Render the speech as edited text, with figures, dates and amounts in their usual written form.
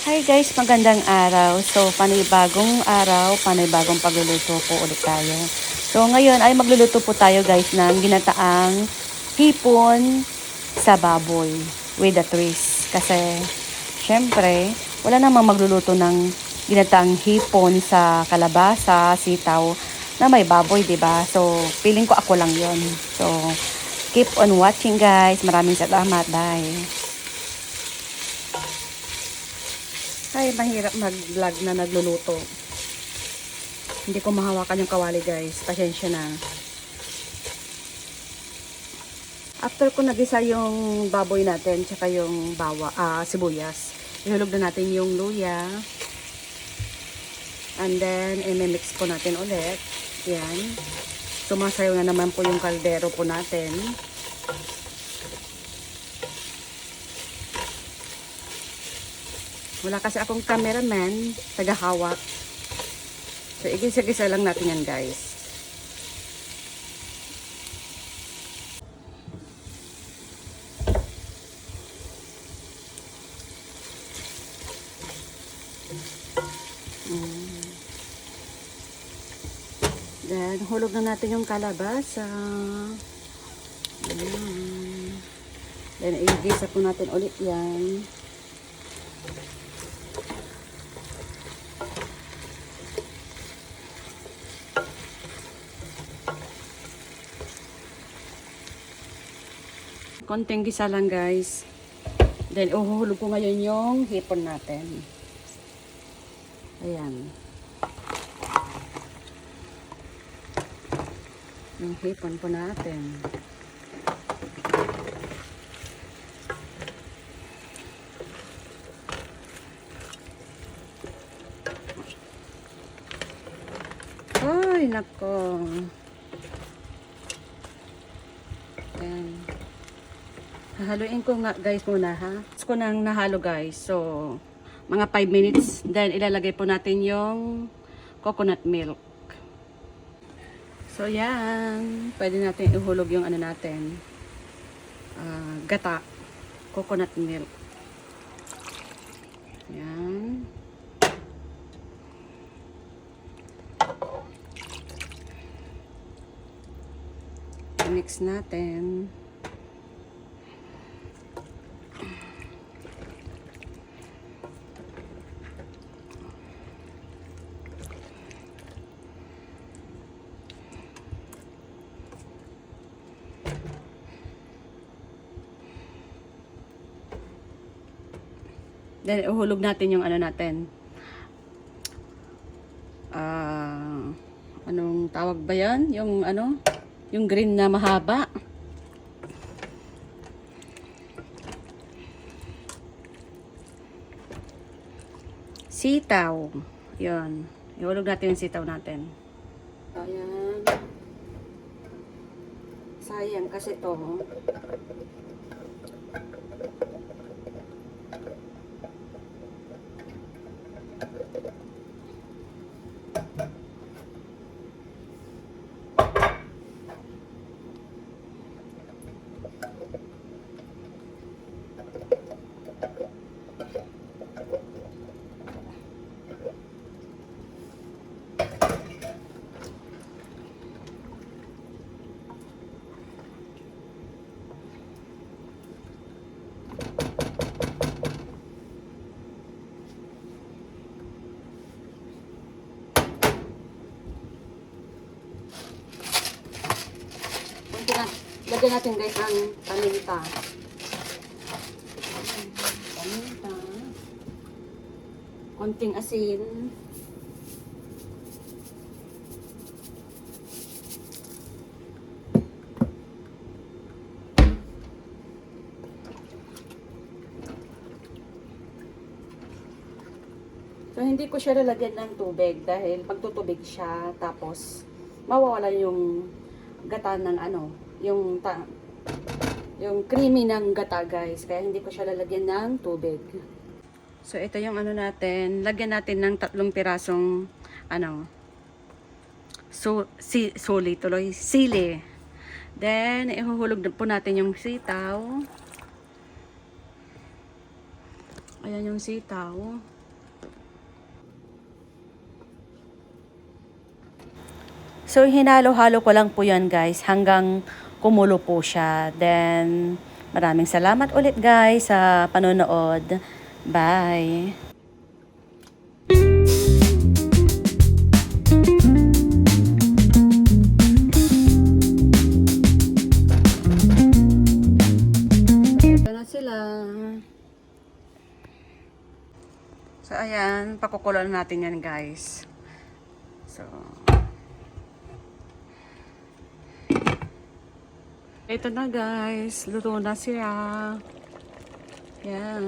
Hi guys, magandang araw. So, panibagong araw, panibagong pagluluto po ulit tayo. So, ngayon ay magluluto po tayo guys ng ginataang hipon sa baboy with a twist. Kasi, syempre, wala namang magluluto ng ginataang hipon sa kalabasa, sitaw, na may baboy, 'di ba? So, feeling ko ako lang 'yon. So, keep on watching guys. Maraming salamat. Bye. Ay, mahirap mag-vlog na nagluluto. Hindi ko mahawakan yung kawali guys. Pasensya na. After ko nagisa yung baboy natin, tsaka yung sibuyas, ihulog na natin yung luya. And then, i-mix po natin ulit. Yan. Sumasayaw na naman po yung kaldero po natin. Wala kasi akong cameraman, tagahawak. So, igisa-gisa lang natin yan, guys. Then, hulog na natin yung kalabasa. Then, igisa po natin ulit yan. Konting gisa lang guys. Then uhuhulog ko ngayon yung hipon natin. Ayan. Yung hipon po natin. Ay, nako. Ayan. Hahaluin ko nga guys muna ha. Gusto ko nang nahalo guys. So, mga 5 minutes. Then, ilalagay po natin yung coconut milk. So, yan. Pwede natin ihulog yung ano natin. Gata. Coconut milk. Yan. Mix natin. Then, uhulog natin yung ano natin. Anong tawag ba yan? Yung ano? Yung green na mahaba. Sitaw. Yun. Ihulog natin yung sitaw natin. Ayan. Sayang kasi to. Lagyan natin guys ang paminta. Paminta. Konting asin. So, hindi ko siya lalagyan ng tubig dahil pagtutubig siya, tapos mawawala yung gata ng ano, yung creamy ng gata guys. Kaya hindi ko siya lalagyan ng tubig. So, ito yung ano natin. Lagyan natin ng 3 pirasong ano, sili. Then, ihuhulog po natin yung sitaw. Ayan yung sitaw. So, hinalo-halo ko lang po yan guys hanggang kumulo po siya. Then, maraming salamat ulit guys sa panonood. Bye! Ito na sila. So, ayan. Pakukulan natin yan guys. So, ito na guys, luto na siya. Yan.